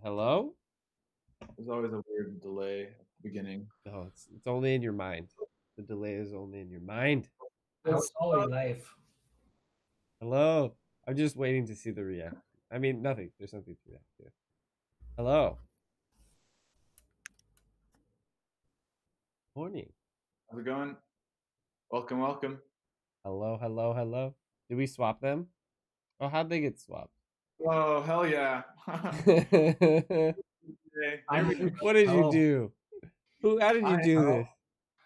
Hello? There's always a weird delay at the beginning. No, it's only in your mind. The delay is only in your mind. How it's always live. Hello? I'm just waiting to see the reaction. I mean, nothing. There's nothing to react to. Hello? Morning. How's it going? Welcome, welcome. Hello, hello, hello. Did we swap them? Oh, how'd they get swapped? Oh, hell yeah. What did you Hello. do? How did you do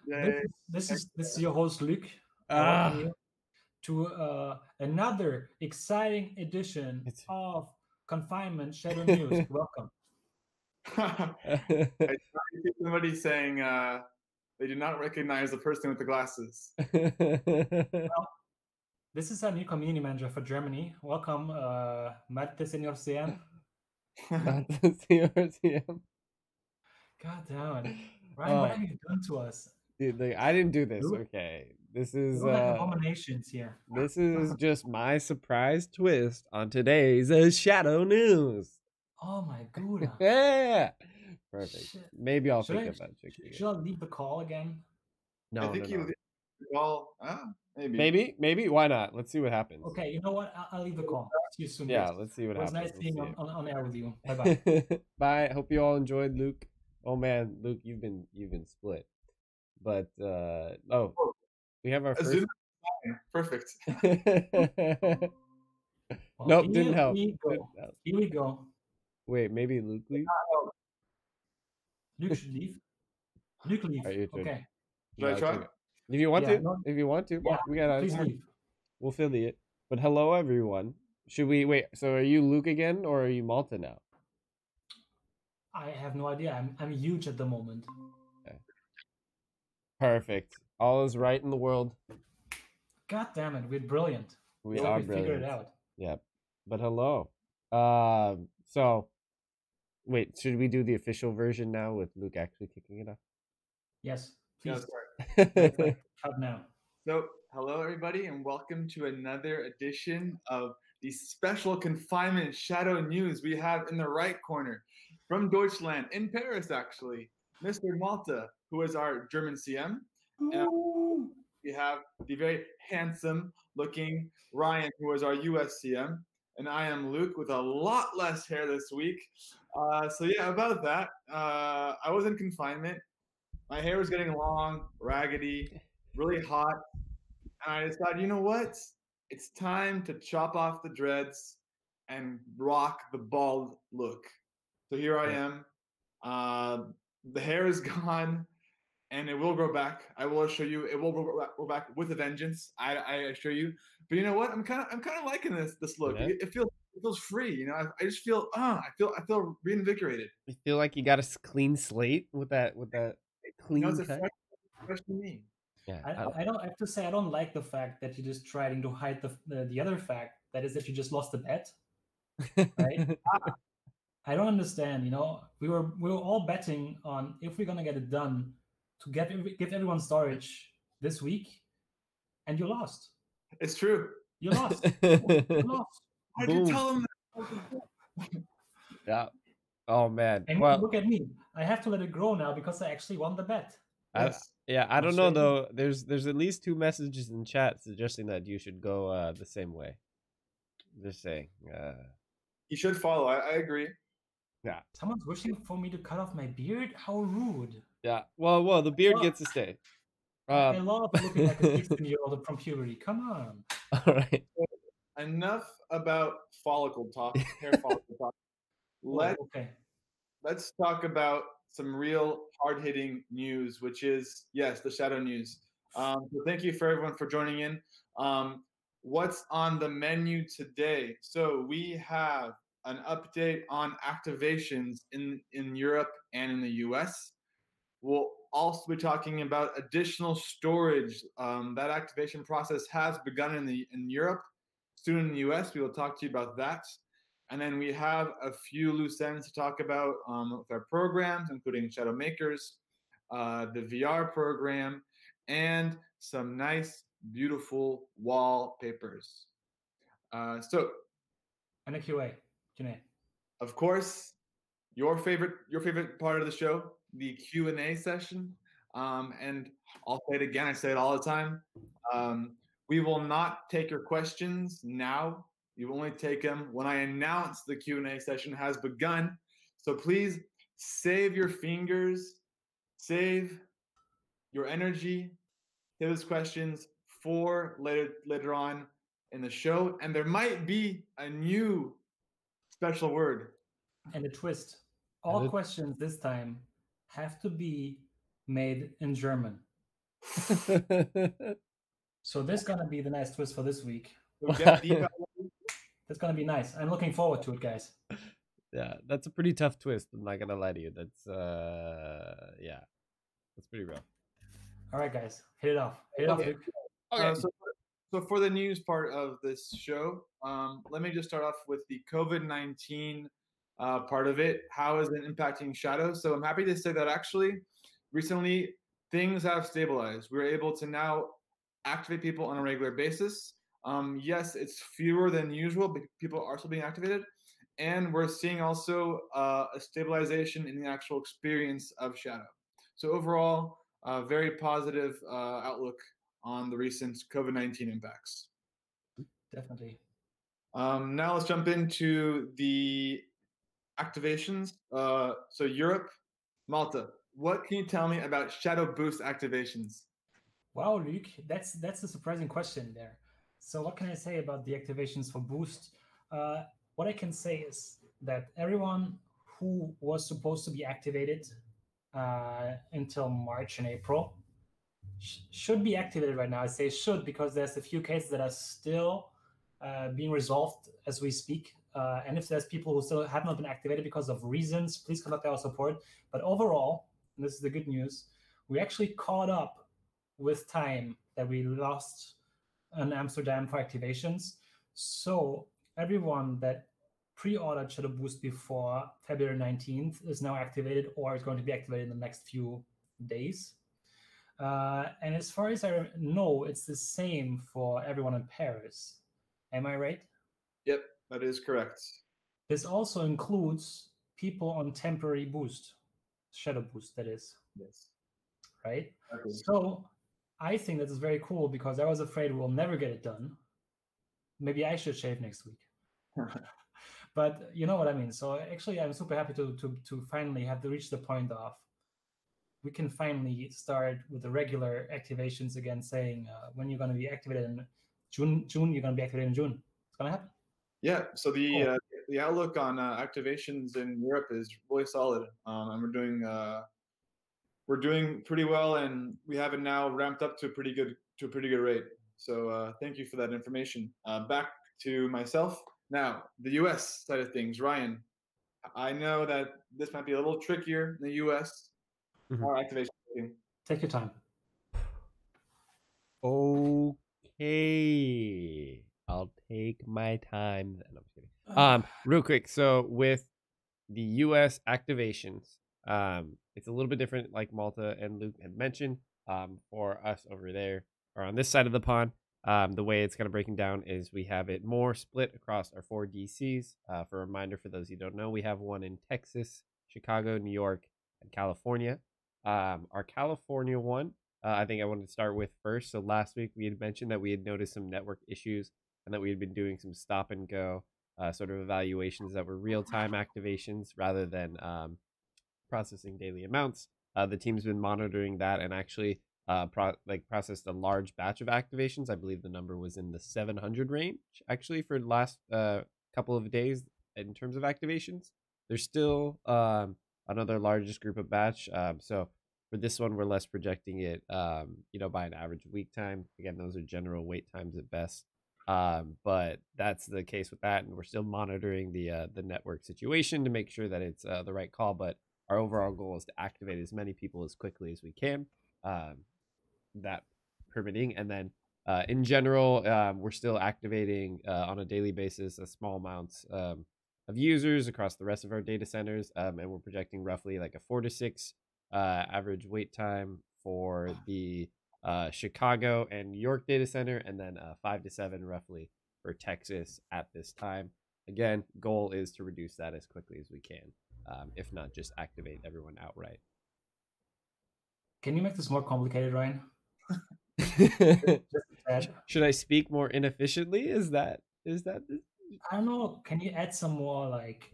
this? This is your host Luc. I welcome you to another exciting edition of Confinement Shadow News. Welcome. I see somebody saying they do not recognize the person with the glasses. Well, this is our new community manager for Germany. Welcome, Matt Senior CM. God damn it. Ryan, what have you done to us? Dude, I didn't do this. Okay, this is abominations here. This is just my surprise twist on today's Shadow News. Oh my god. Yeah, perfect. Shit. Maybe I'll think about it. Should I leave the call again? No, I think you leave the call. Maybe. Why not? Let's see what happens. Okay, you know what? I'll leave the call. See you soon. Yeah, let's see what happens. It was nice being on air with you. Bye bye. Bye. Hope you all enjoyed, Luke. Oh man, Luke, you've been split. But we have our first. Perfect. Well, nope, didn't help. Here we go. Wait, maybe Luke leave? Luke should leave. Luke leave. Right, okay. Should I try? If you want to, if you want to, yeah, we got please leave. We'll fill it. But hello, everyone. Should we wait? So, are you Luke again, or are you Malta now? I have no idea. I'm huge at the moment. Okay. Perfect. All is right in the world. God damn it, we're brilliant. We are brilliant. Figured it out. Yep. But hello. So, wait, should we do the official version now with Luke actually kicking it off? Yes, please. Cut now. So, hello everybody, and welcome to another edition of the special Confinement Shadow News. We have in the right corner, from Deutschland, in Paris actually, Mr. Malta, who is our German CM. And we have the very handsome-looking Ryan, who is our US CM. And I am Luke with a lot less hair this week. So yeah, about that, I was in confinement. My hair was getting long, raggedy, really hot. And I decided, you know what? It's time to chop off the dreads and rock the bald look. So here I am. The hair is gone, and it will grow back. I will assure you, it will grow back with a vengeance. I assure you. But you know what? I'm kind of liking this look. Yeah. It feels free. You know, I just feel I feel reinvigorated. You feel like you got a clean slate with that clean cut. Fresh to me. Yeah, I don't have to say I don't like the fact that you're just trying to hide the other fact, that is that you just lost the bet. Right? I don't understand. You know, we were all betting on if we're gonna get it done to give everyone storage this week, and you lost. It's true. You lost. You lost. How did you tell them that? Yeah. Oh man. And well, look at me. I have to let it grow now because I actually won the bet. I don't know though. There's at least 2 messages in chat suggesting that you should go the same way. Just saying. You should follow. I agree. Yeah. Someone's wishing for me to cut off my beard. How rude. Yeah. Well, the beard gets to stay. I love looking like a 16-year-old from puberty. Come on. All right. Enough about follicle talk. Hair follicle talk. Let's talk about some real hard-hitting news, which is, yes, the Shadow News. So thank you for everyone for joining in. What's on the menu today? So we have an update on activations in Europe and in the US. We'll also be talking about additional storage. That activation process has begun in Europe. Soon in the US, we will talk to you about that. And then we have a few loose ends to talk about with our programs, including Shadow Makers, the VR program, and some nice, beautiful wallpapers. So, and a QA. Of course, your favorite part of the show, the Q&A session. And I'll say it again, I say it all the time. We will not take your questions now. You only take them when I announce the Q&A session has begun. So please save your fingers, save your energy to those questions for later on in the show. And there might be a new special word. And a twist. All questions this time have to be made in German. So this is gonna be the nice twist for this week. That's gonna be nice. I'm looking forward to it, guys. Yeah, that's a pretty tough twist. I'm not gonna lie to you. That's yeah, that's pretty rough. All right, guys, hit it off. Hit it off, Luke. Okay. So for the news part of this show, let me just start off with the COVID-19 part of it. How is it impacting Shadow? So I'm happy to say that actually, recently things have stabilized. We're able to now activate people on a regular basis. Yes, it's fewer than usual, but people are still being activated. And we're seeing also a stabilization in the actual experience of Shadow. So overall, very positive outlook on the recent COVID-19 impacts. Definitely. Now let's jump into the activations. So Europe, Malta, what can you tell me about Shadow Boost activations? Wow, Luke, that's a surprising question there. So what can I say about the activations for Boost? What I can say is that everyone who was supposed to be activated until March and April should be activated right now. I say should because there's a few cases that are still being resolved as we speak. And if there's people who still have not been activated because of reasons, please contact our support. But overall, and this is the good news, we actually caught up with time that we lost in Amsterdam for activations. So everyone that pre-ordered Shadow Boost before February 19th is now activated or is going to be activated in the next few days. And as far as I know, it's the same for everyone in Paris. Am I right? Yep, that is correct. This also includes people on temporary boost, Shadow Boost, that is. Yes. Right? Okay. So I think that is very cool because I was afraid we'll never get it done. Maybe I should shave next week. But you know what I mean. So actually, I'm super happy to finally have to reach the point of we can finally start with the regular activations again, saying when you're going to be activated in June, you're going to be activated in June. It's going to happen. Yeah. So the outlook on activations in Europe is really solid, and we're doing pretty well, and we have it now ramped up to a pretty good rate. So thank you for that information. Back to myself now. The U.S. side of things, Ryan. I know that this might be a little trickier in the U.S. Our activation. Take your time. Okay, I'll take my time. No, I'm kidding. Real quick. So with the U.S. activations, it's a little bit different, like Malta and Luke had mentioned. For us over there or on this side of the pond, the way it's kind of breaking down is we have it more split across our 4 DCs. For a reminder, for those who don't know, we have one in Texas, Chicago, New York, and California. Our California one, I think I wanted to start with first. So last week we had mentioned that we had noticed some network issues and that we had been doing some stop and go sort of evaluations that were real-time activations rather than processing daily amounts. The team's been monitoring that and actually processed a large batch of activations. I believe the number was in the 700 range actually for the last couple of days in terms of activations. There's still another largest group of batch. So for this one, we're less projecting it, by an average week time. Again, those are general wait times at best. But that's the case with that, and we're still monitoring the network situation to make sure that it's the right call. But our overall goal is to activate as many people as quickly as we can, that permitting. And then in general, we're still activating on a daily basis a small amounts of users across the rest of our data centers, and we're projecting roughly like a 4 to 6 average wait time for the Chicago and New York data center, and then 5 to 7 roughly for Texas at this time. Again, goal is to reduce that as quickly as we can. if not just activate everyone outright. Can you make this more complicated, Ryan? Should I speak more inefficiently? Is that I don't know. Can you add some more like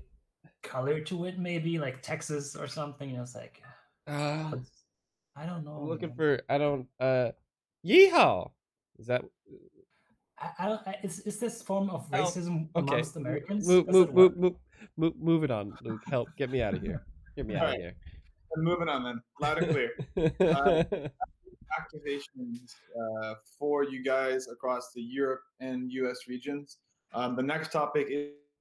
color to it, maybe like Texas or something? It's like I don't know. I'm looking man. for yeehaw. Is that is this form of racism okay. amongst Americans? Move it on, Luke. Help, get me out of here. Get me out of here. I'm moving on then, loud and clear. Activations for you guys across the Europe and US regions. The next topic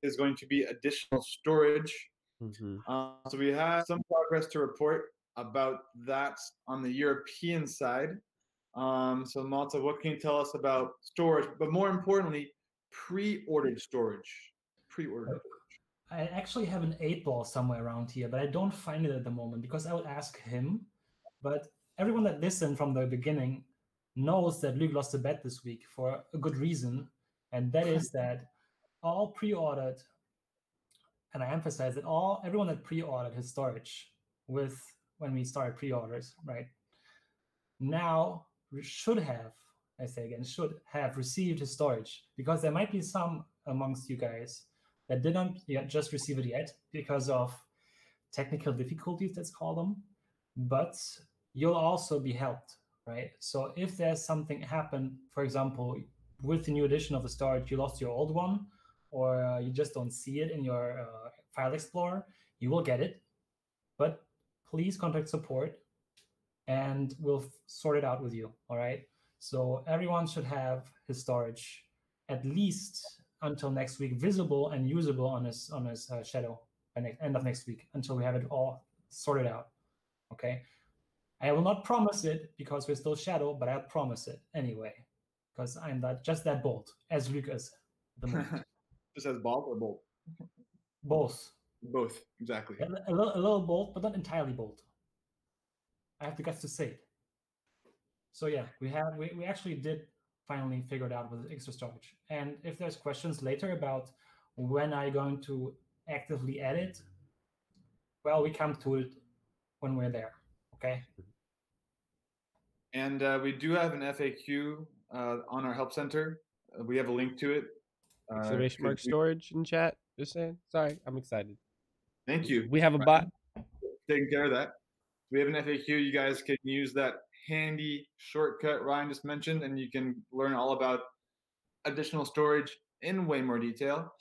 is going to be additional storage. So we have some progress to report about that on the European side. So Malta, what can you tell us about storage, but more importantly, pre-ordered storage? Pre-ordered. I actually have an 8-ball somewhere around here, but I don't find it at the moment because I would ask him. But everyone that listened from the beginning knows that Luke lost a bet this week for a good reason, and that is that all pre-ordered, and I emphasize that everyone that pre-ordered his storage when we started pre-orders, right? Now should have, I say again, should have received his storage, because there might be some amongst you guys that didn't just receive it yet because of technical difficulties, let's call them, but you'll also be helped, right? So if there's something happen, for example, with the new edition of the storage, you lost your old one, or you just don't see it in your file explorer, you will get it, but please contact support and we'll sort it out with you, all right? So everyone should have his storage at least until next week visible and usable on his shadow by end of next week, until we have it all sorted out, okay? I will not promise it because we're still shadow, but I'll promise it anyway, because I'm just that bold as Luke is at the moment. Just as bold or bold? Both. Both, exactly. A little bold, but not entirely bold. I have the guts to say it. So yeah, we actually did finally figure it out with extra storage. And if there's questions later about when I'm going to actively edit, well, we come to it when we're there, okay? And we do have an FAQ on our help center. We have a link to it. Exclamation mark storage in chat. Just saying. Sorry, I'm excited. Thank you. We have a bot taking care of that. We have an FAQ. You guys can use that handy shortcut Ryan just mentioned, and you can learn all about additional storage in way more detail.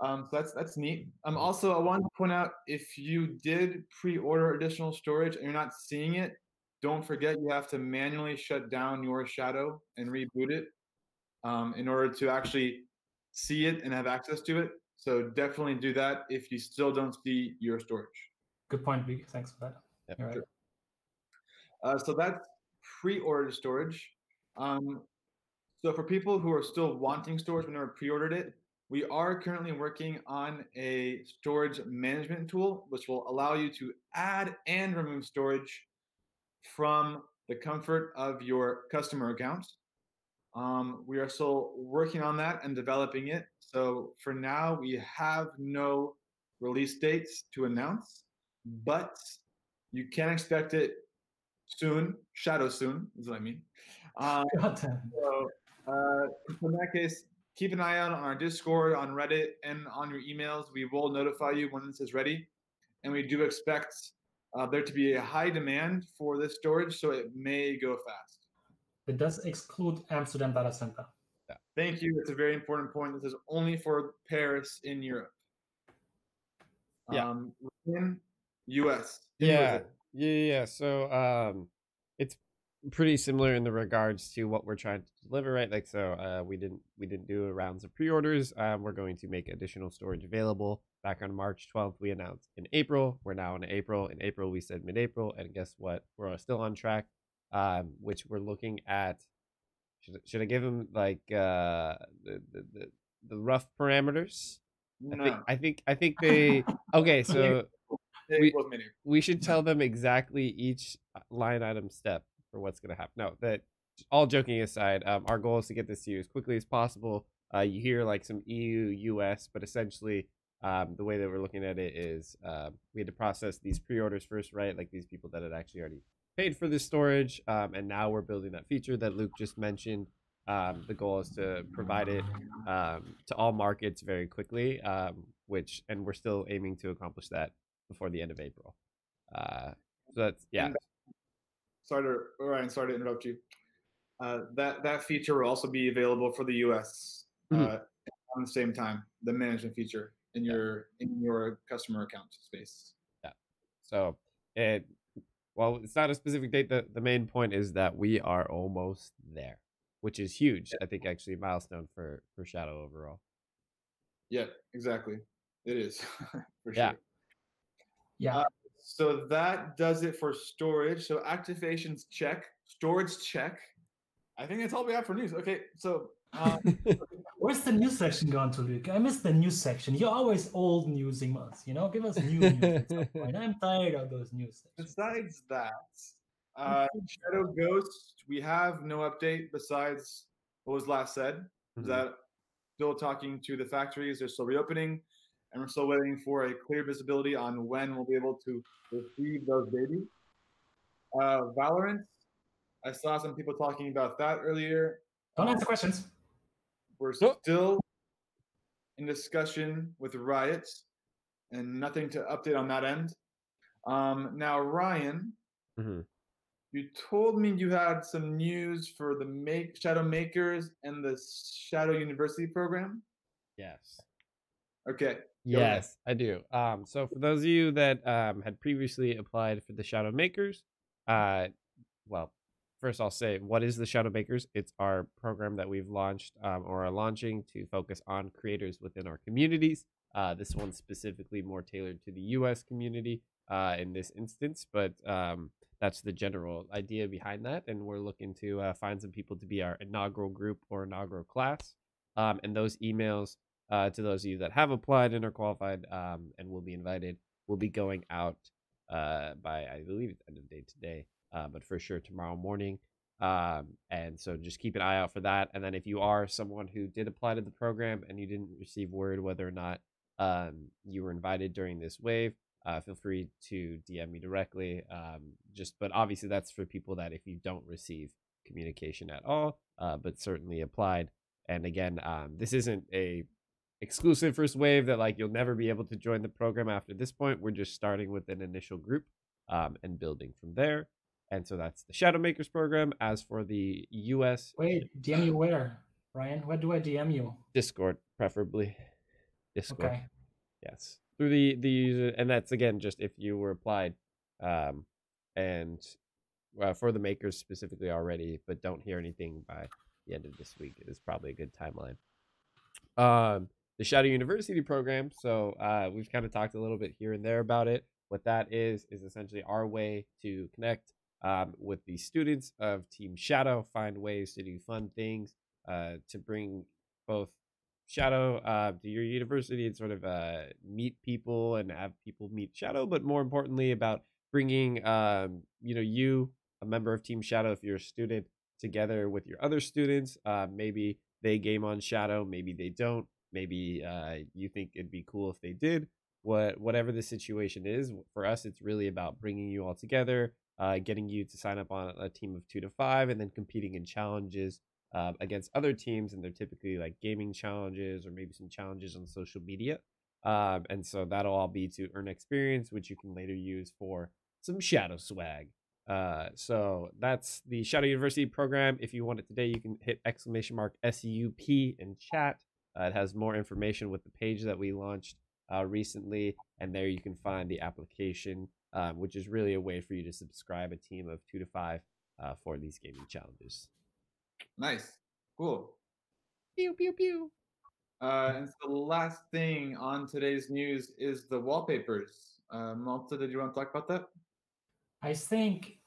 So that's neat. Also, I wanted to point out, if you did pre-order additional storage and you're not seeing it, don't forget you have to manually shut down your shadow and reboot it in order to actually see it and have access to it. So definitely do that if you still don't see your storage. Good point, Luke. Thanks for that. Yep. All right. Sure. So that's pre-ordered storage. So for people who are still wanting storage but never pre-ordered it, we are currently working on a storage management tool, which will allow you to add and remove storage from the comfort of your customer account. We are still working on that and developing it. So for now, we have no release dates to announce, but you can expect it soon. Shadow soon is what I mean. So in that case, keep an eye out on our Discord, on Reddit, and on your emails. We will notify you when this is ready. And we do expect there to be a high demand for this storage, so it may go fast. It does exclude Amsterdam Data Center. Yeah. Thank you. It's a very important point. This is only for Paris in Europe. Yeah. In US. Yeah. So it's pretty similar in the regards to what we're trying to deliver, right? Like, so we didn't do rounds of pre-orders. We're going to make additional storage available. Back on March 12th, we announced in April. We're now in April. In April, we said mid-April, and guess what? We're still on track. Which we're looking at. Should I give them like the rough parameters? No. I think they. Okay, so we should tell them exactly each line item step for what's going to happen. No, that all joking aside, our goal is to get this to you as quickly as possible. You hear like some EU, US, but essentially The way that we're looking at it is we had to process these pre-orders first, right? Like these people that had actually already paid for this storage, and now we're building that feature that Luke just mentioned. The goal is to provide it to all markets very quickly, and we're still aiming to accomplish that before the end of April. So that's And Ryan, sorry to interrupt you. That feature will also be available for the US on the same time, the management feature in your customer account space. Yeah. So well, it's not a specific date. The main point is that we are almost there, which is huge. I think actually a milestone for Shadow overall. Yeah, exactly. It is for Yeah. sure. Yeah. So that does it for storage. So activations check, storage check. I think that's all we have for news. Okay, so where's the news section gone to, Luke? I miss the news section. You're always old newsing us, you know? Give us new news at some point. I'm tired of those news sections. Besides that, Shadow Ghost, we have no update besides what was last said. Is that still talking to the factories, they're still reopening, and we're still waiting for a clear visibility on when we'll be able to receive those babies. Valorant, I saw some people talking about that earlier. Don't answer questions. We're still in discussion with Riot, and nothing to update on that end. Now, Ryan, you told me you had some news for the Shadow Makers and the Shadow University program. Yes. Okay. Yes, I do. So for those of you that had previously applied for the Shadow Makers, well, first I'll say, what is the Shadow Makers? It's our program that we've launched or are launching to focus on creators within our communities. This one's specifically more tailored to the US community in this instance, but that's the general idea behind that. And we're looking to find some people to be our inaugural group or inaugural class. And those emails to those of you that have applied and are qualified and will be invited will be going out by, I believe it's end of day today. But for sure tomorrow morning. And so just keep an eye out for that. And then if you are someone who did apply to the program and you didn't receive word whether or not you were invited during this wave, feel free to DM me directly. But obviously that's for people that if you don't receive communication at all, but certainly applied. And again, this isn't a exclusive first wave that like you'll never be able to join the program after this point. We're just starting with an initial group and building from there. And so that's the Shadow Makers program. As for the US... Wait, DM you where, Ryan? Where do I DM you? Discord, preferably. Discord. Okay. Yes. Through the user, and that's again just if you were applied and for the makers specifically already, but don't hear anything by the end of this week is probably a good timeline. The Shadow University program, so we've kind of talked a little bit here and there about it. What that is essentially our way to connect with the students of Team Shadow, find ways to do fun things to bring both Shadow to your university and sort of meet people and have people meet Shadow, but more importantly about bringing you, a member of Team Shadow, if you're a student, together with your other students. Maybe they game on Shadow, maybe they don't, maybe you think it'd be cool if they did. Whatever the situation is, for us it's really about bringing you all together, getting you to sign up on a team of 2 to 5 and then competing in challenges against other teams, and they're typically like gaming challenges or maybe some challenges on social media. And so that'll all be to earn experience, which you can later use for some Shadow swag. So that's the Shadow University program. If you want it today, you can hit !SUP in chat. It has more information with the page that we launched recently, and there you can find the application, which is really a way for you to subscribe a team of 2 to 5 for these gaming challenges. Nice. Cool. Pew, pew, pew. And so the last thing on today's news is the wallpapers. Malta, did you want to talk about that? I think,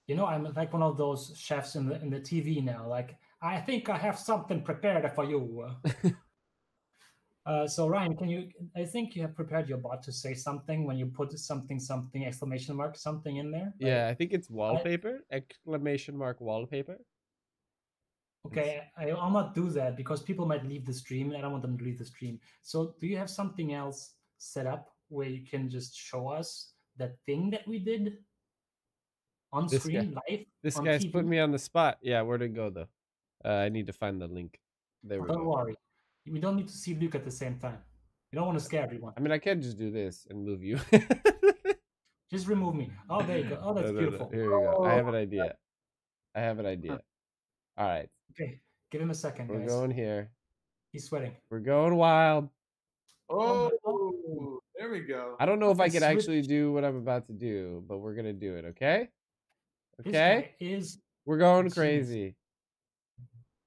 I'm like one of those chefs in the TV now. Like, I think I have something prepared for you. So Ryan, I think you have prepared your bot to say something when you put something, exclamation mark, something in there. Right? Yeah, I think it's wallpaper, exclamation mark wallpaper. Okay, I'll not do that because people might leave the stream and I don't want them to leave the stream. So do you have something else set up where you can just show us that thing that we did on This screen live This on guy's TV? putting me on the spot. Yeah, where'd it go though? I need to find the link. There we Don't go. worry. We don't need to see Luke at the same time. You don't want to scare everyone. I mean, I can just do this and move you. Just remove me. Oh, there you go. Oh, that's beautiful. Here we go. I have an idea. I have an idea. All right. Okay, give him a second, We're guys. going here. He's sweating. We're going wild. Oh, there we go. I don't know if I can Switch. actually do what I'm about to do, but we're gonna do it. Okay. This Okay. guy is. We're going genius. crazy.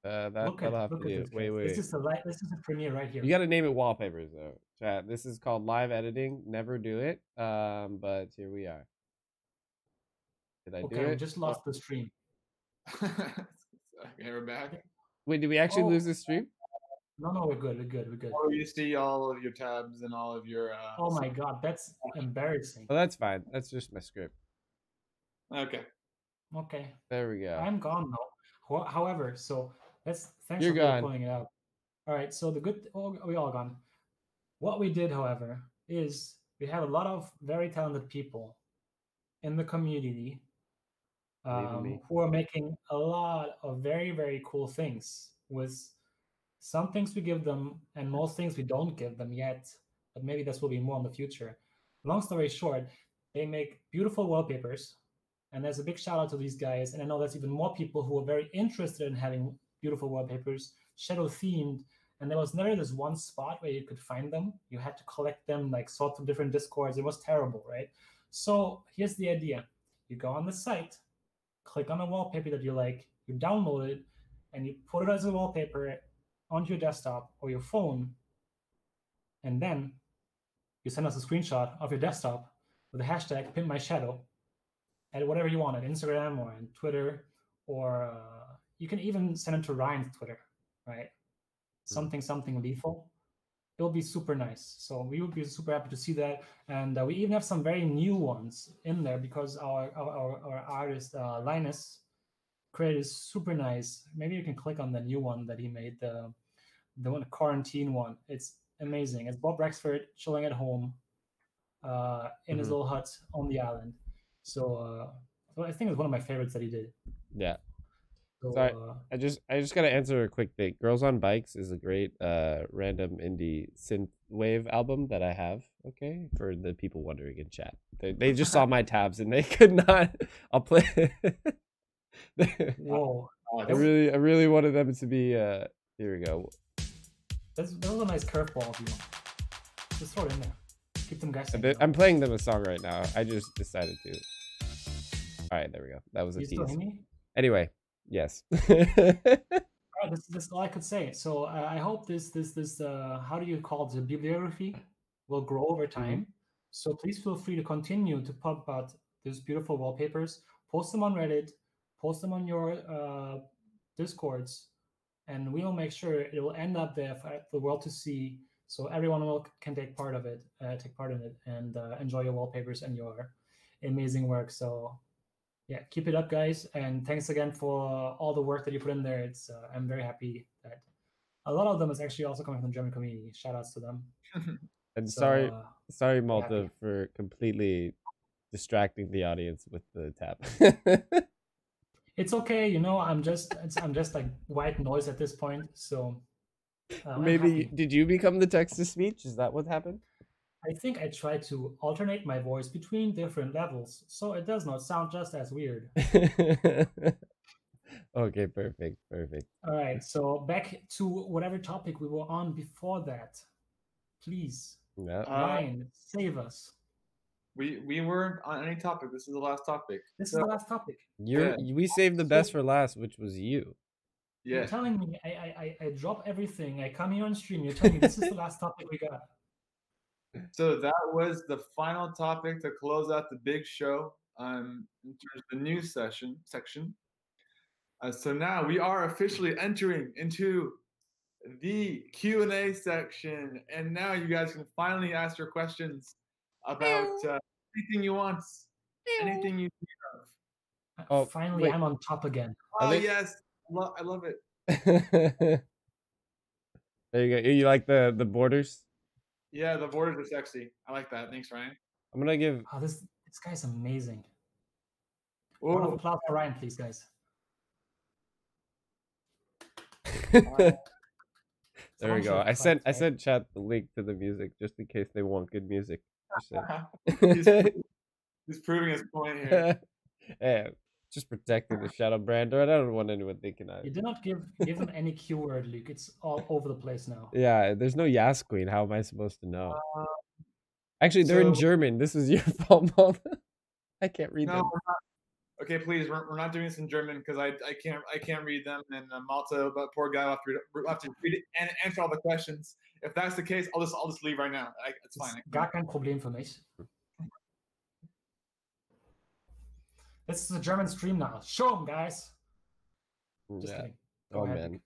Look That'll at have to do. this. Guys. Wait. This is a premiere right here. You got to name it wallpapers though, chat. This is called live editing. Never do it. But here we are. Did I do it? Okay, we just lost the stream. Okay, we're back. Wait, did we actually lose the stream? No, we're good. Oh, you see all of your tabs and all of your. Oh my god, that's embarrassing. Oh, that's fine. That's just my script. Okay. Okay. There we go. I'm gone now. However, so thanks You're for gone. pulling it out. All right, so we all gone. What we did, however, is we have a lot of very talented people in the community who are making a lot of very, very cool things. With some things we give them and most things we don't give them yet, but maybe this will be more in the future. Long story short, they make beautiful wallpapers, and there's a big shout out to these guys. And I know there's even more people who are very interested in having beautiful wallpapers, shadow themed. And there was never this one spot where you could find them. You had to collect them, like sort through different discords. It was terrible, right? So here's the idea. You go on the site, click on a wallpaper that you like, you download it, and you put it as a wallpaper onto your desktop or your phone. And then you send us a screenshot of your desktop with the hashtag #PimpMyShadow at whatever you want, at Instagram or on Twitter, or you can even send it to Ryan's Twitter, right? Something lethal. It'll be super nice. So we would be super happy to see that. And we even have some very new ones in there because our artist, Linus, created super nice. Maybe you can click on the new one that he made, the one quarantine one. It's amazing. It's Bob Rexford chilling at home in his little hut on the island. So I think it's one of my favorites that he did. Yeah. So, Sorry, I just gotta answer a quick thing. Girls on Bikes is a great random indie synth wave album that I have. Okay, for the people wondering in chat, they just saw my tabs and they could not. I'll play. Whoa! I really wanted them to be. Here we go. That was a nice curveball of you. Just throw it in there. Keep them guessing. I'm playing them a song right now. I just decided to. All right, there we go. That was a tease. Anyway. Yes. That's all I could say. So I hope this how do you call it, the bibliography will grow over time. So please feel free to continue to pump out these beautiful wallpapers, post them on Reddit, post them on your Discords, and we will make sure it will end up there for the world to see, so everyone can take part in it, and enjoy your wallpapers and your amazing work. So yeah, keep it up, guys, and thanks again for all the work that you put in there. It's I'm very happy that a lot of them is actually also coming from the German community. Shout outs to them. And so, sorry, Malta, for completely distracting the audience with the tab. It's okay, I'm just like white noise at this point. So maybe did you become the text to speech? Is that what happened? I think I try to alternate my voice between different levels, so it does not sound just as weird. Okay, perfect. All right, so back to whatever topic we were on before that. Please, Ryan, save us. We weren't on any topic. This is the last topic. This is the last topic. We saved the best for last, which was you. Yeah. You're telling me I drop everything. I come here on stream. You're telling me this is the last topic we got. So that was the final topic to close out the big show in terms of the news section. So now we are officially entering into the Q&A section, and now you guys can finally ask your questions about anything you want, anything you think of. Oh, finally, wait. I'm on top again. Oh yes, I love it. There you go. You like the borders? Yeah, the borders are sexy. I like that. Thanks, Ryan. I'm gonna give. Oh, this guy's amazing. Round of Oh, applause for Ryan, please, guys. There we Someone should go. have I sent clapped, right? chat the link to the music just in case they want good music. Just he's, saying. he's proving his point here. Yeah, just protecting the shadow brand. I don't want anyone thinking I. You did not give them any keyword, Luke. It's all over the place now. Yeah, there's no Yas Queen. How am I supposed to know? Uh, Actually, they're in so- German. This is your fault, Mom. I can't read No, them. we're not. Okay, please, we're not doing this in German because I can't read them, and Malta, but poor guy, will have to read it and answer all the questions. If that's the case, I'll just leave right now. It's fine. Gar kein Problem für mich. This is a German stream now. Show them, guys. Just kidding. Go ahead. Man.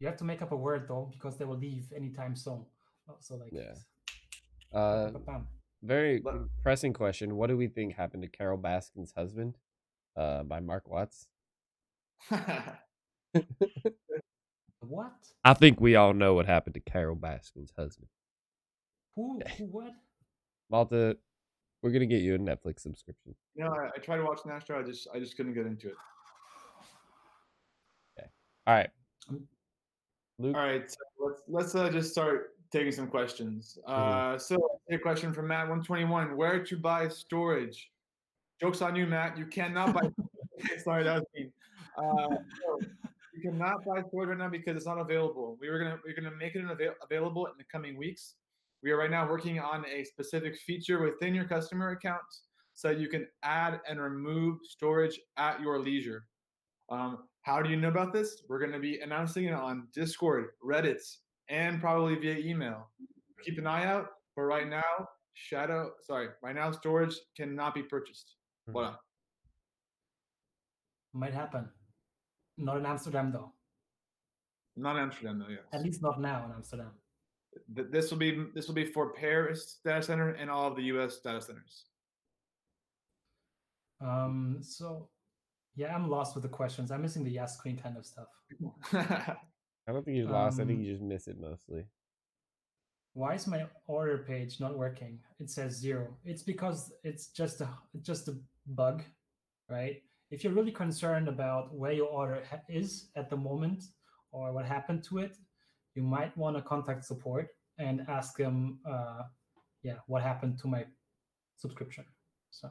You have to make up a word though, because they will leave anytime soon. So like, yeah. Very pressing question. What do we think happened to Carol Baskin's husband? By Mark Watts. What? I think we all know what happened to Carol Baskin's husband. Who what? Malta, we're gonna get you a Netflix subscription. No, I tried to watch Nashville. I just couldn't get into it. Okay. All right. Luke? All right. So let's just start taking some questions. So a question from Matt121: Where to buy storage? Joke's on you, Matt. You cannot buy. Sorry, that was mean. So you cannot buy storage right now because it's not available. We're gonna make it available in the coming weeks. We are right now working on a specific feature within your customer account so you can add and remove storage at your leisure. How do you know about this? We're going to be announcing it on Discord, Reddit, and probably via email. Keep an eye out. But right now, right now storage cannot be purchased. Voila. Might happen. Not in Amsterdam though. Not in Amsterdam though, yes. At least not now in Amsterdam. This will be for Paris data center and all of the US data centers. So yeah, I'm lost with the questions. I'm missing the yes queen kind of stuff. I don't think you're lost. I think you just miss it mostly. Why is my order page not working? It says 0. It's because it's just a bug, right? If you're really concerned about where your order is at the moment or what happened to it, you might want to contact support and ask them, what happened to my subscription. So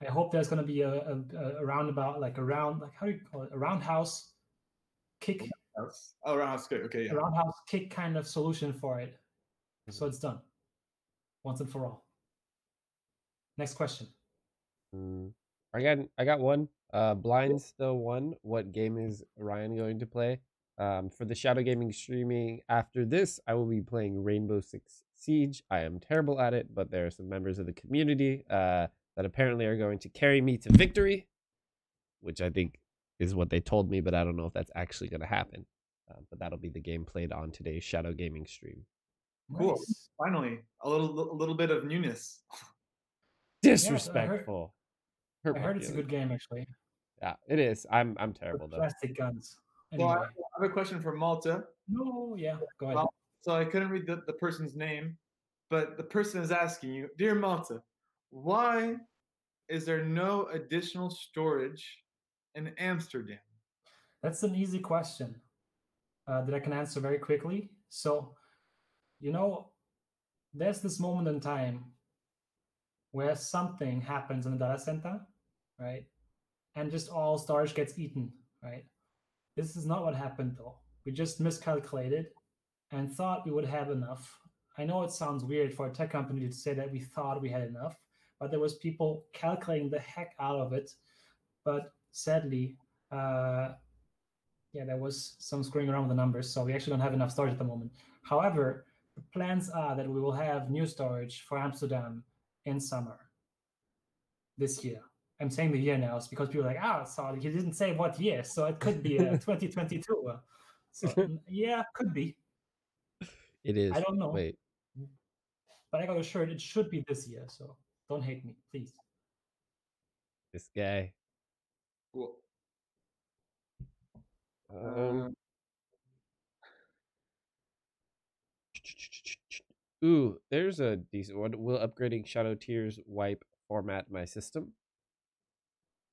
I hope there's going to be a roundabout, like how do you call it? A roundhouse kick. Oh, roundhouse kick. Okay, yeah. A roundhouse kick kind of solution for it. So it's done once and for all. Next question. I got one. Blind still one. What game is Ryan going to play? For the Shadow Gaming streaming after this, I will be playing Rainbow Six Siege. I am terrible at it, but there are some members of the community that apparently are going to carry me to victory, which I think is what they told me, but I don't know if that's actually going to happen. But that'll be the game played on today's Shadow Gaming stream. Cool. Nice. Finally, a little bit of newness. Disrespectful. I heard it's a good game, actually. Yeah, it is. I'm terrible though. Plastic guns. Anyway. So I have a question for Malta. No, yeah, go ahead. So I couldn't read the person's name, but the person is asking you, dear Malta, why is there no additional storage in Amsterdam? That's an easy question that I can answer very quickly. So, there's this moment in time where something happens in a data center, right? And just all storage gets eaten, right? This is not what happened though. We just miscalculated and thought we would have enough. I know it sounds weird for a tech company to say that we thought we had enough, but there was people calculating the heck out of it. But sadly, there was some screwing around with the numbers, so we actually don't have enough storage at the moment. However, the plans are that we will have new storage for Amsterdam in summer this year. I'm saying the year now, because people are like, so he didn't say what year, so it could be 2022. So yeah, could be. It is. I don't know. Wait. But I got assured it should be this year, so don't hate me, please. This guy. Cool. Ooh, there's a decent one. Will upgrading Shadow Tears wipe format my system?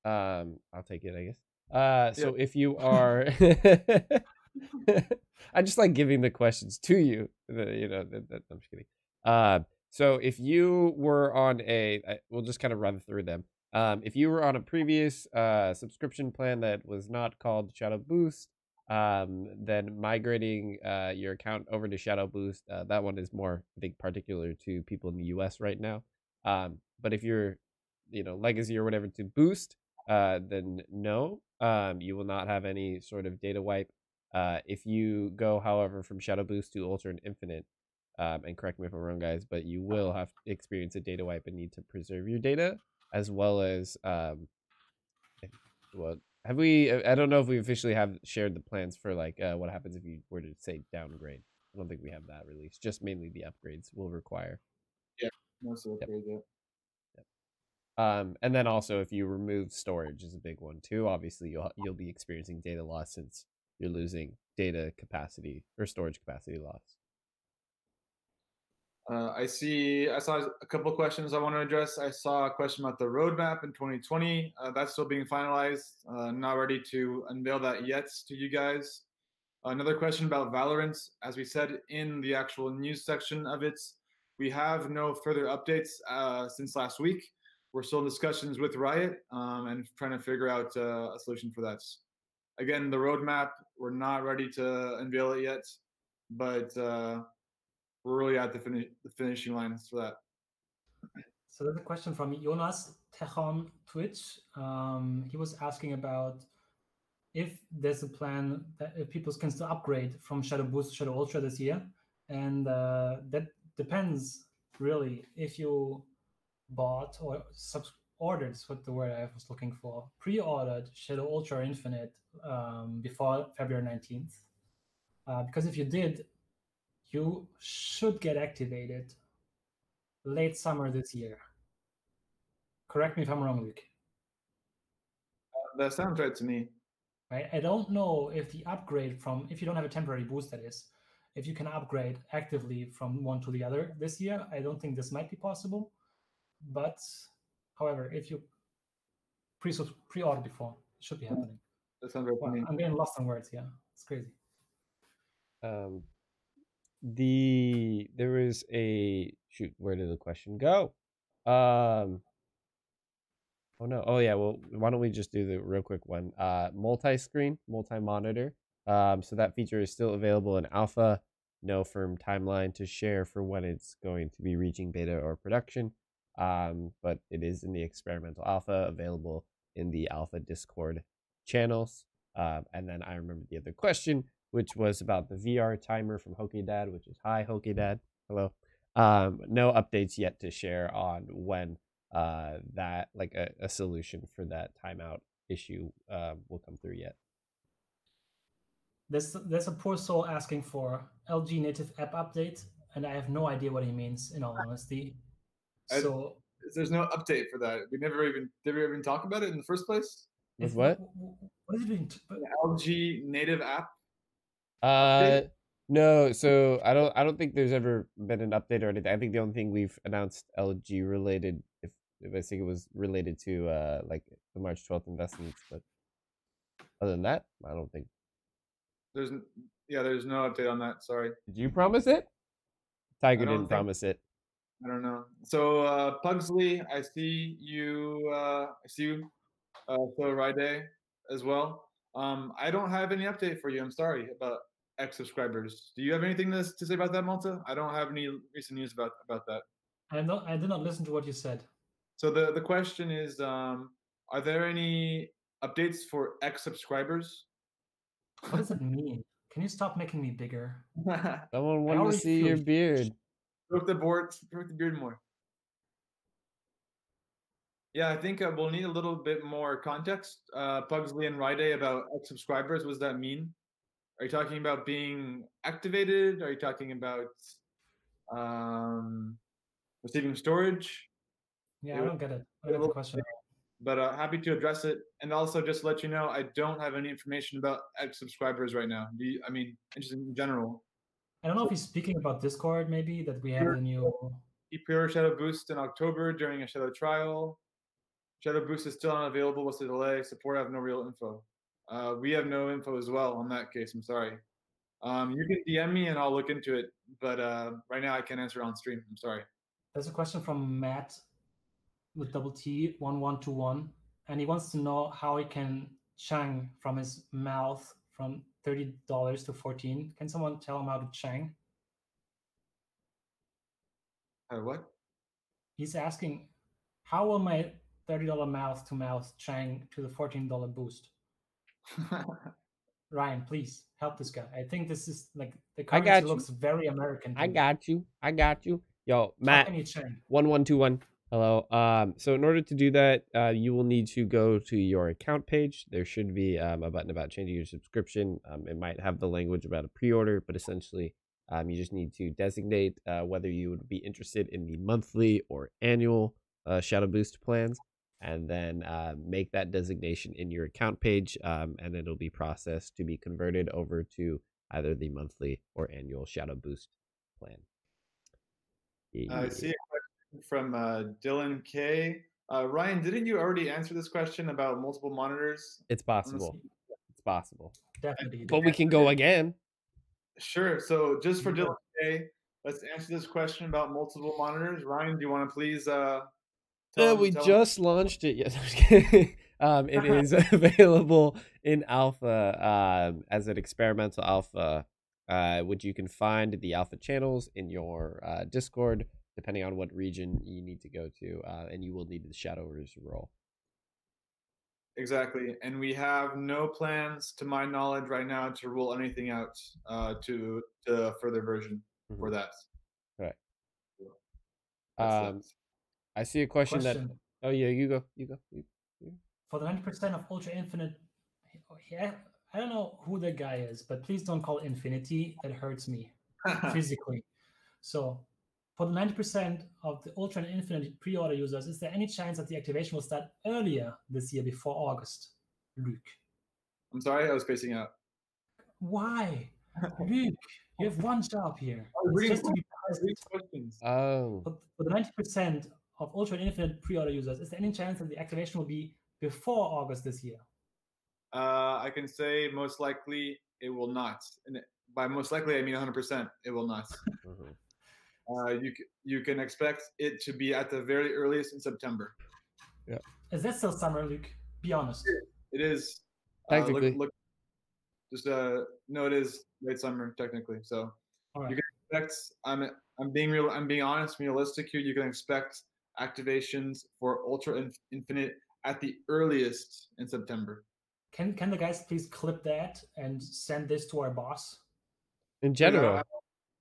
I'll take it, I guess. Yeah. So if you are, I just like giving the questions to you. I'm just kidding. So if you were on we'll just kind of run through them. If you were on a previous subscription plan that was not called Shadow Boost, then migrating your account over to Shadow Boost, that one is more, I think, particular to people in the US right now. But if you're, legacy or whatever to Boost, then no, you will not have any sort of data wipe. If you go, however, from Shadow Boost to Ultra and Infinite, and correct me if I'm wrong, guys, but you will have to experience a data wipe and need to preserve your data, as well as, well, have we? I don't know if we officially have shared the plans for like what happens if you were to say downgrade. I don't think we have that released. Just mainly the upgrades will require. Yeah, most of the Yep. upgrades, yeah. And then also if you remove storage is a big one too. Obviously, you'll be experiencing data loss since you're losing data capacity or storage capacity loss. I saw a couple questions I want to address. I saw a question about the roadmap in 2020. That's still being finalized. Not ready to unveil that yet to you guys. Another question about Valorant. As we said in the actual news section of it, we have no further updates since last week. We're still in discussions with Riot and trying to figure out a solution for that. Again, the roadmap, we're not ready to unveil it yet, but we're really at the finishing line for that. So there's a question from Jonas Techon Twitch. He was asking about if there's a plan that if people can still upgrade from Shadow Boost to Shadow Ultra this year, and that depends really if you bought or ordered is what the word I was looking for, pre-ordered Shadow Ultra Infinite before February 19th. Because if you did, you should get activated late summer this year. Correct me if I'm wrong, Luke. That sounds right to me. Right? I don't know if the upgrade from, if you don't have a temporary boost, that is, if you can upgrade actively from one to the other this year. I don't think this might be possible. But, however, if you pre-order before, it should be happening. That sounds right to me. I'm getting lost on words. Yeah, it's crazy. There was a shoot. Where did the question go? Oh no. Oh yeah. Well, why don't we just do the real quick one? Multi-screen, multi-monitor. So that feature is still available in alpha. No firm timeline to share for when it's going to be reaching beta or production. But it is in the experimental alpha, available in the alpha Discord channels. And then I remember the other question, which was about the VR timer from Hokey Dad, which is hi Hokey Dad. Hello. No updates yet to share on when that like a solution for that timeout issue will come through yet. There's a poor soul asking for LG native app update, and I have no idea what he means, in all honesty. So there's no update for that. Did we even talk about it in the first place? With what? What is it doing? An LG native app? No, so I don't think there's ever been an update or anything. I think the only thing we've announced LG related, if I think it was related to like the March 12th investments, but other than that, I don't think there's no update on that. Sorry. Did you promise it? Tiger didn't promise it. I don't know. So Pugsley, I see you. So Ride as well. I don't have any update for you. I'm sorry about X subscribers. Do you have anything to say about that, Malta? I don't have any recent news about that. I did not listen to what you said. So the question is, are there any updates for X subscribers? What does it mean? Can you stop making me bigger? Someone wanted to see your beard. Stroke the beard more. Yeah, I think we'll need a little bit more context, Pugsley and Ride, about X subscribers. What does that mean? Are you talking about being activated? Are you talking about receiving storage? Yeah, I don't get it. I don't get the question. But happy to address it. And also just to let you know, I don't have any information about X subscribers right now. Interested in general. I don't know if he's speaking about Discord, maybe, that we have the new... He pre-ordered Shadow Boost in October during a Shadow trial. Shadow Boost is still unavailable. What's the delay? Support have no real info. We have no info as well on that case. I'm sorry. You can DM me and I'll look into it. But right now I can't answer on stream. I'm sorry. There's a question from Matt with double T 1121, and he wants to know how he can chang from his mouth from $30 to 14. Can someone tell him how to chang? What? He's asking, how will my $30 mouth to mouth chang to the $14 boost? Ryan, please help this guy. I think this is like the currency looks very American. I got you. Yo, Matt, 1121. Hello. So in order to do that, you will need to go to your account page. There should be a button about changing your subscription. It might have the language about a pre-order, but essentially, you just need to designate whether you would be interested in the monthly or annual Shadow Boost plans, and then make that designation in your account page, and it'll be processed to be converted over to either the monthly or annual Shadow Boost plan. I see a question from Dylan K. Ryan, didn't you already answer this question about multiple monitors? It's possible. It's possible. Definitely. But we can go again. Sure. So just for Dylan K, let's answer this question about multiple monitors. Ryan, do you want to please we just launched it. Yes, it is available in alpha as an experimental alpha, which you can find the alpha channels in your Discord, depending on what region you need to go to, and you will need the Shadow role. Exactly, and we have no plans, to my knowledge, right now to rule anything out to further version for that. Right. I see a question that. Oh yeah, you go. For the 90% of Ultra Infinite, yeah, I don't know who that guy is, but please don't call Infinity. That hurts me physically. So, for the 90% of the Ultra and Infinite pre-order users, is there any chance that the activation will start earlier this year, before August? Luke. I'm sorry, I was spacing out. Why? Luke, you have one job here. It's just to be questions. Oh. For the 90% of Ultra and Infinite pre-order users, is there any chance that the activation will be before August this year? I can say most likely it will not. And by most likely, I mean 100%. It will not. You can expect it to be at the very earliest in September. Yeah. Is that still summer, Luke? Be honest. It is. Technically. No, it is late summer technically. So you can expect. I'm being honest, realistic here. You can expect activations for Ultra Infinite at the earliest in September. Can the guys please clip that and send this to our boss? In general,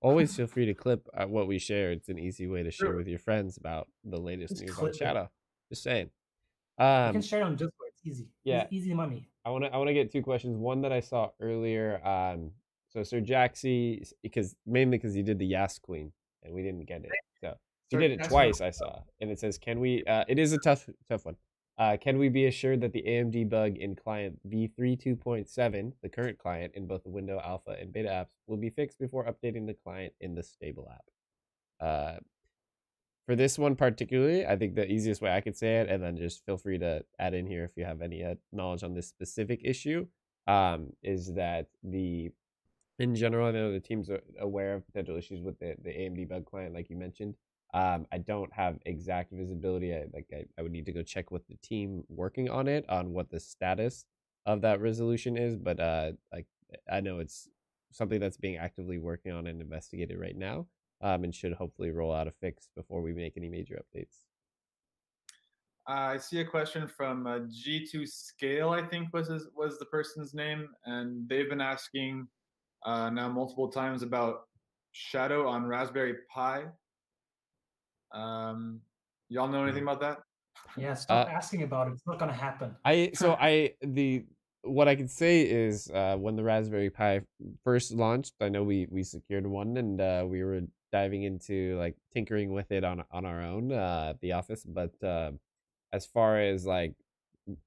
always feel free to clip what we share. It's an easy way to share with your friends about the latest news on Shadow. Just saying. You can share on Discord. It's easy. Yeah, it's easy money. I want to get two questions. One that I saw earlier. So Sir Jaxie, mainly because he did the Yas Queen and we didn't get it. So he did it twice. I saw, and it says, "Can we?" It is a tough one. Can we be assured that the AMD bug in client v32.7, the current client in both the Window Alpha and Beta apps, will be fixed before updating the client in the stable app? For this one particularly, I think the easiest way I could say it, and then just feel free to add in here if you have any knowledge on this specific issue, is that in general, I know the team's aware of potential issues with the AMD bug client, like you mentioned. I don't have exact visibility. I would need to go check with the team working on it, on what the status of that resolution is. But I know it's something that's being actively working on and investigated right now, and should hopefully roll out a fix before we make any major updates. I see a question from G2 Scale, I think was the person's name, and they've been asking now multiple times about Shadow on Raspberry Pi. Y'all know anything about that? Yeah, stop asking about it. It's not gonna happen. What I can say is when the Raspberry Pi first launched, I know we secured one, and we were diving into like tinkering with it on our own at the office. But as far as like,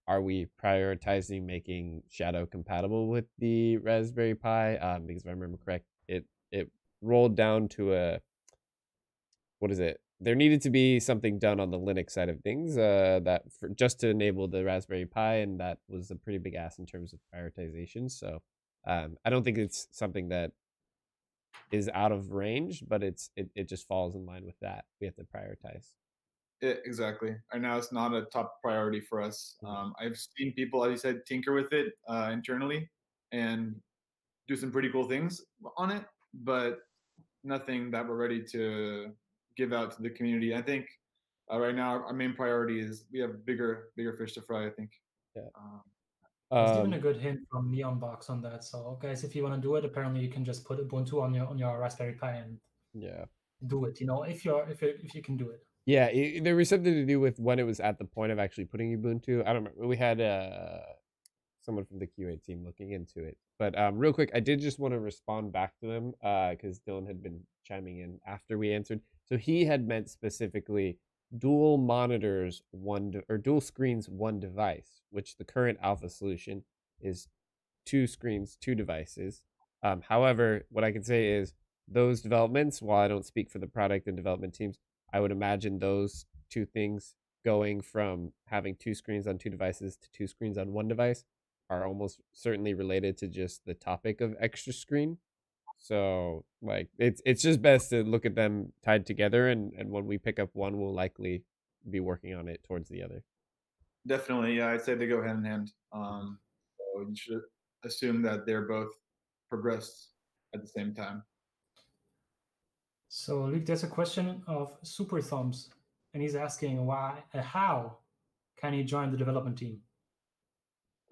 are we prioritizing making Shadow compatible with the Raspberry Pi? Because if I remember correct, it rolled down to a, what is it? There needed to be something done on the Linux side of things, just to enable the Raspberry Pi, and that was a pretty big ask in terms of prioritization. So I don't think it's something that is out of range, but it just falls in line with that. We have to prioritize. Exactly. Right now, it's not a top priority for us. I've seen people, as you said, tinker with it internally and do some pretty cool things on it, but nothing that we're ready to give out to the community. I think right now our main priority is we have bigger fish to fry, I think. Yeah. There's even a good hint from Neonbox on that. So guys, if you want to do it, apparently you can just put Ubuntu on your Raspberry Pi and do it. You know, if you can do it. Yeah, there was something to do with when it was at the point of actually putting Ubuntu. I don't remember. We had someone from the QA team looking into it. But real quick, I did just want to respond back to them because Dylan had been chiming in after we answered. So he had meant specifically dual monitors, or dual screens, one device, which the current alpha solution is 2 screens, 2 devices. However, what I can say is those developments, while I don't speak for the product and development teams, I would imagine those 2 things going from having 2 screens on 2 devices to 2 screens on 1 device are almost certainly related to just the topic of extra screen. So like it's just best to look at them tied together, and when we pick up one, we'll likely be working on it towards the other. Definitely, yeah, I'd say they go hand in hand. So you should assume that they're both progressed at the same time. So Luke, there's a question of Super Thumbs, and he's asking how can he join the development team?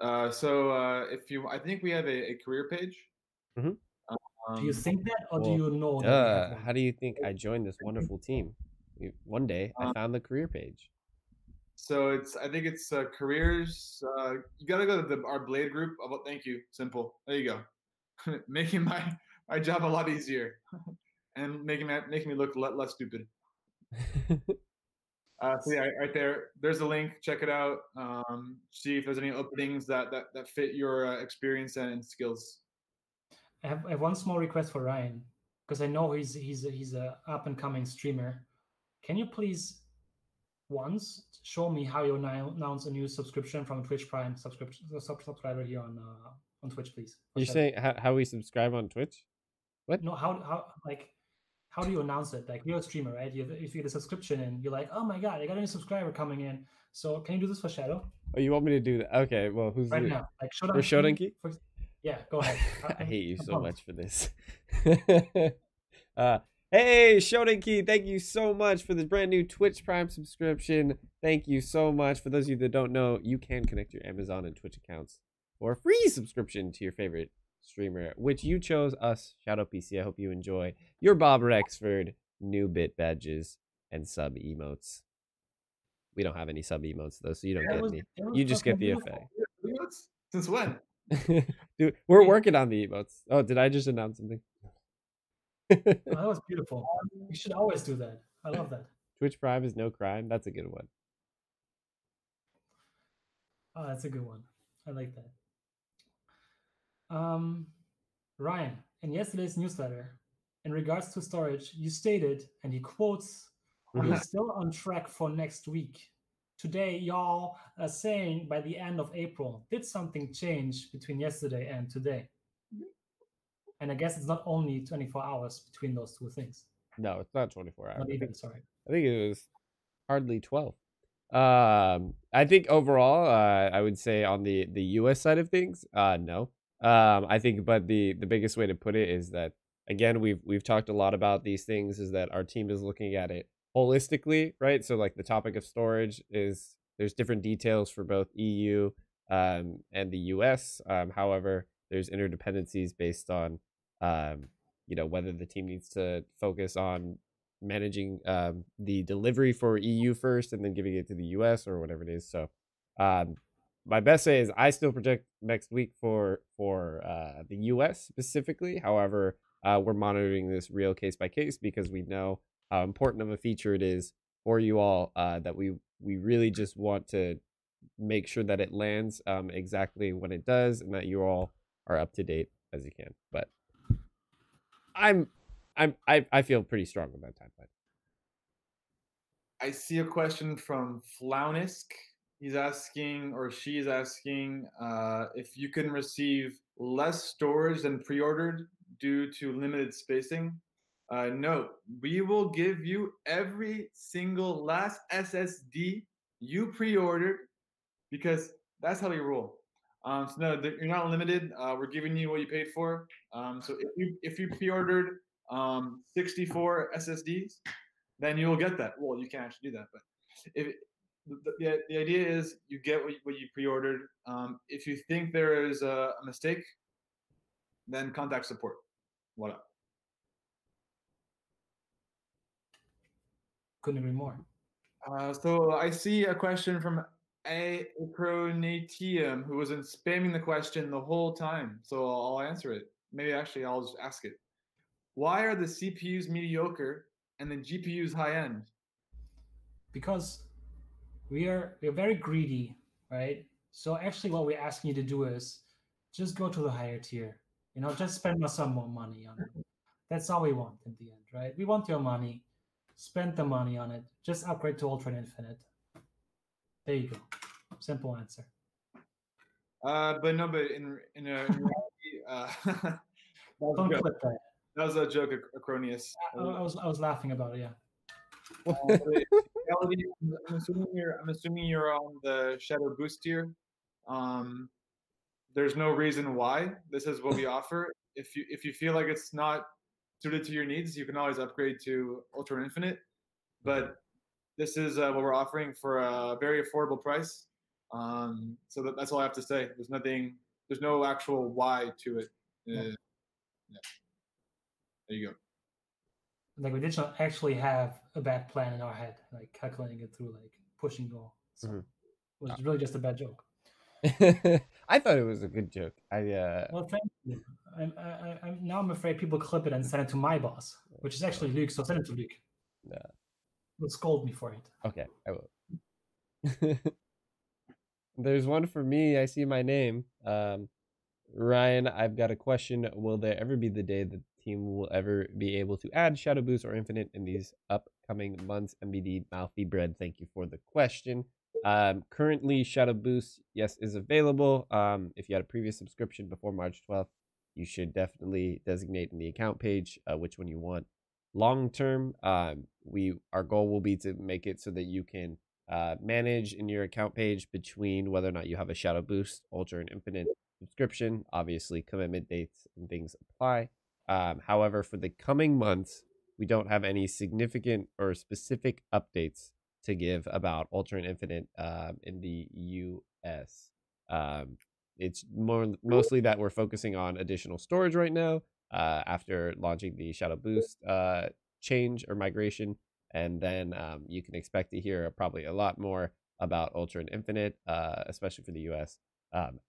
If you, I think we have a career page. Mm-hmm. Do you think that, or do you know that we have one? How do you think I joined this wonderful team? One day I found the career page. So I think it's careers. You gotta go to our Blade group. Thank you. Simple. There you go. Making my job a lot easier, and making me look less stupid. So yeah, right there. There's a link. Check it out. See if there's any openings that fit your experience and skills. I have one small request for Ryan, because I know he's a up and coming streamer. Can you please once show me how you announce a new subscription from Twitch Prime subscriber here on Twitch, please? You're saying how we subscribe on Twitch? What? No, how do you announce it? Like, you're a streamer, right? If you get a subscription and you're like, oh my god, I got a new subscriber coming in. So can you do this for Shadow? Oh, you want me to do that? Okay, well, who's right now? Like for Shodanki? Yeah, go ahead. I hate you so much for this. Hey, Shodanki, thank you so much for this brand new Twitch Prime subscription. Thank you so much. For those of you that don't know, you can connect your Amazon and Twitch accounts for a free subscription to your favorite streamer, which you chose, us, Shadow PC. I hope you enjoy your Bob Rexford new bit badges and sub emotes. We don't have any sub emotes though, so you don't get any. You just get the effect. Since when? Dude, we're working on the emotes. Oh, did I just announce something? Oh, that was beautiful. You should always do that. I love that. Twitch Prime is no crime. That's a good one. Oh, that's a good one. I like that. Ryan, in yesterday's newsletter, in regards to storage, you stated, and he quotes, "We're still on track for next week. Today, y'all are saying by the end of April. Did something change between yesterday and today?" And I guess it's not only 24 hours between those 2 things. No, it's not 24 hours. Not even, sorry. I think it was hardly 12. I think overall, I would say on the US side of things, no. I think, but the biggest way to put it is that, again, we've talked a lot about these things, is that our team is looking at it holistically, right? So like the topic of storage is, there's different details for both EU and the US. However, there's interdependencies based on whether the team needs to focus on managing the delivery for EU first and then giving it to the US or whatever it is. So my best say is I still project next week for the US specifically. However, we're monitoring this real case by case, because we know how important of a feature it is for you all, that we really just want to make sure that it lands exactly when it does, and that you all are up to date as you can. But I'm I feel pretty strong about time plan. I see a question from Flaunisk. He's asking, or she's asking, if you can receive less storage than pre-ordered due to limited spacing. No, we will give you every single last SSD you pre-ordered because that's how we roll. So no, you're not limited. We're giving you what you paid for. So if you pre-ordered 64 SSDs, then you will get that. Well, you can't actually do that, but if the idea is you get what you pre-ordered. If you think there is a mistake, then contact support. Voila. Couldn't agree more. So I see a question from Acronatium, who wasn't spamming the question the whole time. So I'll answer it. Maybe actually I'll just ask it. Why are the CPUs mediocre and the GPUs high end? Because we're very greedy, right? So actually what we're asking you to do is just go to the higher tier. Just spend some more money on it. That's all we want in the end, right? We want your money. Spend the money on it. Just upgrade to Ultra and Infinite. There you go. Simple answer. But in reality, don't clip that. That was a joke, Acronius. I was laughing about it. Yeah. In reality, I'm assuming you're on the Shadow Boost tier. There's no reason why. This is what we offer. If you feel like it's not suited to your needs, you can always upgrade to Ultra Infinite. But this is what we're offering for a very affordable price. So that's all I have to say. There's no actual why to it. Yeah. There you go. Like we did not actually have a bad plan in our head, like calculating it through, like pushing goal. So it was really just a bad joke. I thought it was a good joke. Well, thank you. I'm afraid people clip it and send it to my boss, which is actually Luke. So send it to Luke. Yeah. He'll scold me for it. Okay, I will. There's one for me. I see my name. Ryan, I've got a question. Will there ever be the day the team will ever be able to add Shadow Boost or Infinite in these upcoming months? MBD Mouthy Bread, thank you for the question. Currently, Shadow Boost, yes, is available. If you had a previous subscription before March 12th, you should definitely designate in the account page which one you want. Long term, our goal will be to make it so that you can manage in your account page between whether or not you have a Shadow Boost, Ultra, and Infinite subscription. Obviously, commitment dates and things apply. However, for the coming months, we don't have any significant or specific updates to give about Ultra and Infinite in the US. It's mostly that we're focusing on additional storage right now after launching the Shadow Boost change or migration. And then you can expect to hear probably a lot more about Ultra and Infinite, especially for the US,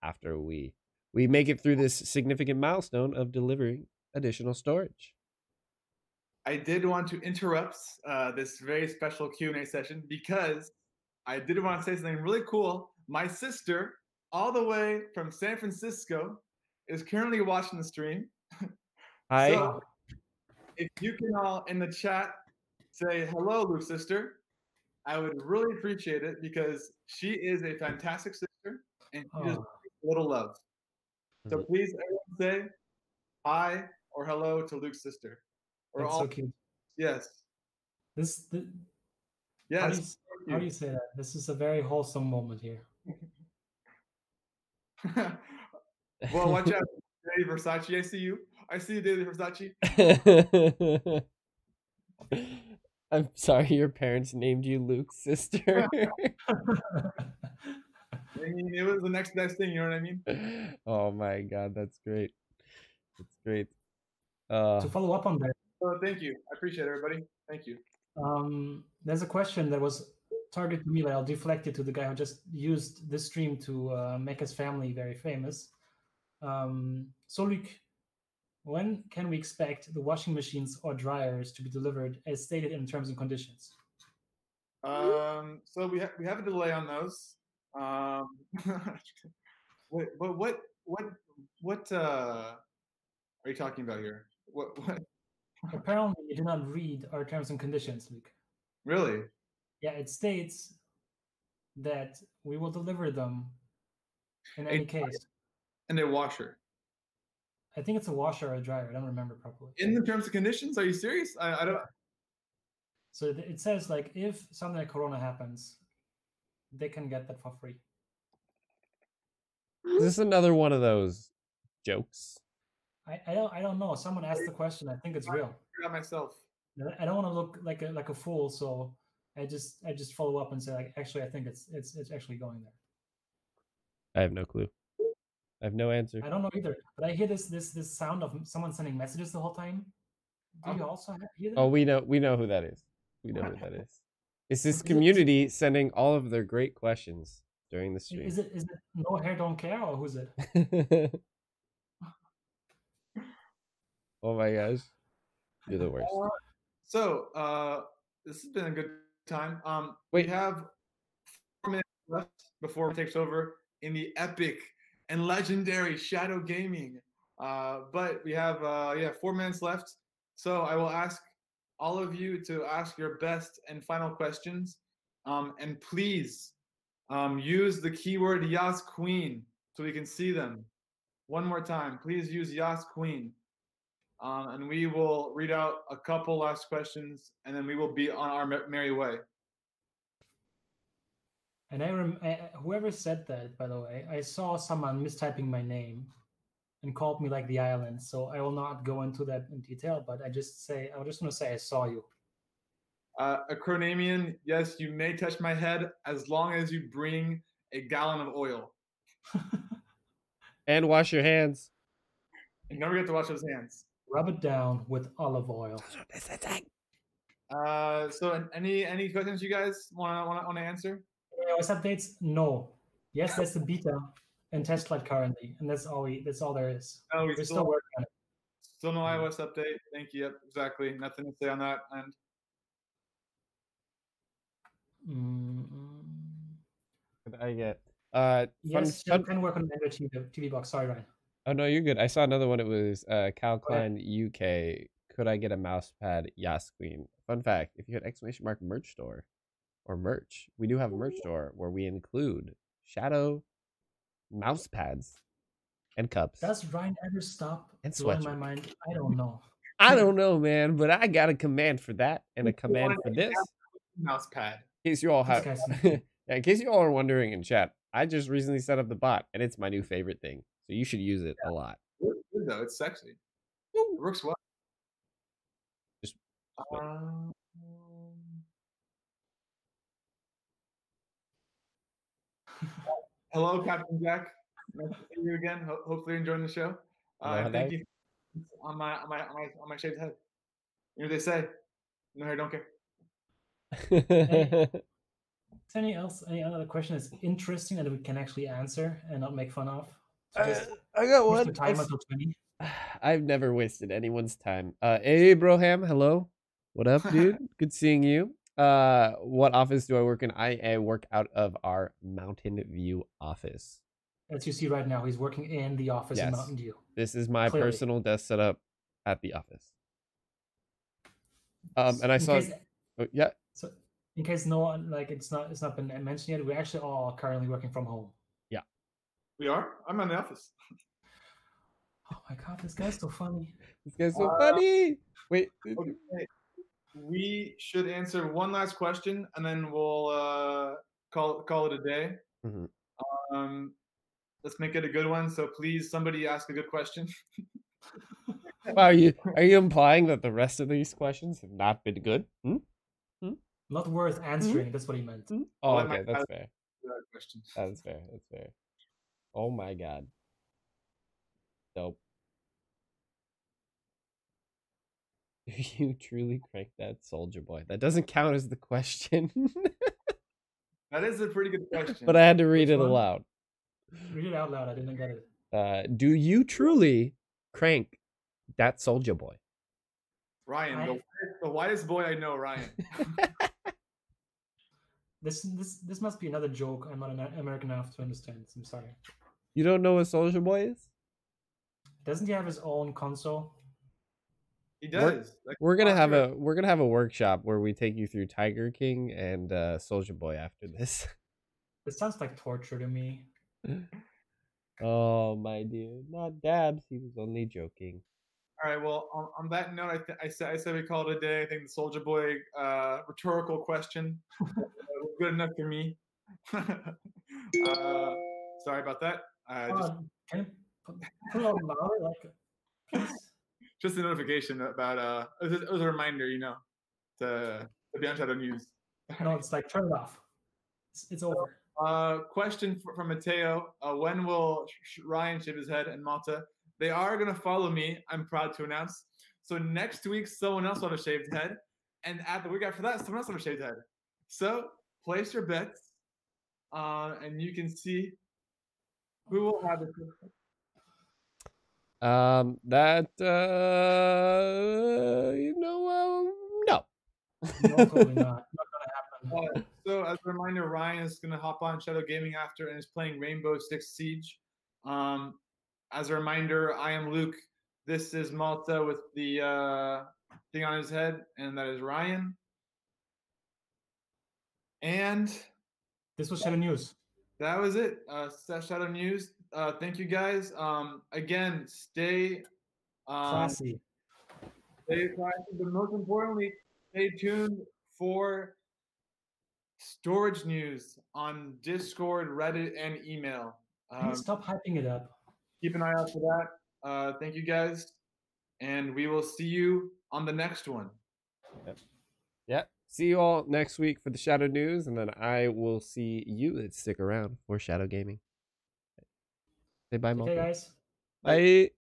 after we make it through this significant milestone of delivering additional storage. I did want to interrupt this very special Q&A session because I did want to say something really cool. My sister, all the way from San Francisco, is currently watching the stream. Hi. So if you can all in the chat say hello, Luke sister, I would really appreciate it because she is a fantastic sister and she just a little love. So please everyone say hi or hello to Luke's sister. Or That's so cute. Yes. Yes. How do you say that? This is a very wholesome moment here. Well, watch out, Daily Versace. I see you. I see you, Daily Versace. I'm sorry, your parents named you Luke's sister. I mean, it was the next best thing. You know what I mean? Oh my God, that's great. That's great. To follow up on that. Oh, thank you. I appreciate it, everybody. Thank you. There's a question that was targeted to me, but I'll deflect it to the guy who just used this stream to make his family very famous. So, Luke, when can we expect the washing machines or dryers to be delivered as stated in terms and conditions? So we have a delay on those. What are you talking about here? What? Apparently, you do not read our terms and conditions, Luke. Really? Yeah, it states that we will deliver them in any case. And a washer. I think it's a washer or a dryer. I don't remember properly. In the terms and conditions? Are you serious? I don't. So it says like if something like Corona happens, they can get that for free. Is this another one of those jokes? I don't know. Someone asked the question. I think it's real. I forgot myself. I don't want to look like a fool, so I just follow up and say like actually I think it's actually going there. I have no clue. I have no answer. I don't know either. But I hear this sound of someone sending messages the whole time. Do you also hear that? Oh, we know who that is. We know who that is. It's this community sending all of their great questions during the stream. Is it No Hair Don't Care, or who's it? Oh my gosh. You're the worst. So this has been a good time. Wait. We have 4 minutes left before it takes over in the epic and legendary Shadow Gaming. But we have 4 minutes left. So I will ask all of you to ask your best and final questions. And please use the keyword Yas Queen so we can see them. One more time, please use Yas Queen. And we will read out a couple last questions, and then we will be on our merry way. And whoever said that, by the way, I saw someone mistyping my name and called me like the island. So I will not go into that in detail, but I just want to say I saw you. Acronamian, yes, you may touch my head as long as you bring a gallon of oil. And wash your hands. And don't forget to wash those hands. Rub it down with olive oil. So any questions you guys want to answer? iOS updates? No. Yes, that's the beta and test flight currently, and that's all there is. No, we're still working on it. Still no iOS update. Thank you. Yep, exactly. Nothing to say on that end. What did I get? Yes, you can work on Android TV box. Sorry, Ryan. Oh no, you're good. I saw another one. It was Cal Klein UK. Could I get a mouse pad? Yes, Queen. Fun fact: if you hit ! merch store or merch, we do have a merch store where we include Shadow mouse pads and cups. Does Ryan ever stop and blowing my mind? I don't know. I don't know, man, but I got a command for that and a command for this mouse pad. In case you all have, in case you all are wondering in chat, I just recently set up the bot and it's my new favorite thing. So you should use it a lot. It's good though. It's sexy. It works well. Just hello, Captain Jack. Nice to see you again. Hopefully you're enjoying the show. Thank you on my shaved head. You know what they say? No hair, don't care. Any other question that's interesting that we can actually answer and not make fun of? I got one. Time until 20. I've never wasted anyone's time. Abraham, hello. What up, dude? Good seeing you. What office do I work in? I work out of our Mountain View office. As you see right now, he's working in the office in Mountain View. This is my personal desk setup at the office. And I saw. Yeah. So, in case no one it's not been mentioned yet, we're actually all currently working from home. Yeah. We are? I'm in the office. Oh my god, this guy's so funny. This guy's so funny. Wait. Okay. We should answer one last question and then we'll call it a day. Mm-hmm. Let's make it a good one. So please, somebody ask a good question. Wow, are you implying that the rest of these questions have not been good? Not worth answering. That's what he meant. Oh, okay, that's fair. That's fair. That's fair. Oh my god. Dope. Do you truly crank that soldier boy? That doesn't count as the question. That is a pretty good question. But I had to read it aloud. Read it out loud. I didn't get it. Do you truly crank that soldier boy? Ryan, the whitest boy I know, Ryan. This must be another joke. I'm not American enough to understand. I'm sorry. You don't know what soldier boy is? Doesn't he have his own console? He does. We're gonna have a workshop where we take you through Tiger King and Soldier Boy after this. This sounds like torture to me. Oh my dear, not Dabs. He was only joking. All right. Well, on that note, I said we call it a day. I think the Soldier Boy rhetorical question was good enough for me. Sorry about that. Can you put it on louder, like, please? Just a notification about it was a reminder, to be on Shadow News. No, it's like turn it off. It's over. Question from Mateo: when will Ryan shave his head and Malta? They are gonna follow me. I'm proud to announce. So next week, someone else will have a shaved head, and the week after that, someone else will have a shaved head. So place your bets, and you can see who will have it. No. No, totally not. Not gonna happen. So as a reminder, Ryan is gonna hop on Shadow Gaming after and is playing Rainbow Six Siege. As a reminder, I am Luke. This is Malta with the thing on his head, and that is Ryan. And this was Shadow News. That was it. Shadow News. Thank you guys. Again, stay classy. Stay classy, but most importantly, stay tuned for storage news on Discord, Reddit, and email. Stop hyping it up. Keep an eye out for that. Thank you guys, and we will see you on the next one. Yep. See you all next week for the Shadow News, and then I will see you that stick around for Shadow Gaming. Say bye, Malta. Okay, guys. Bye.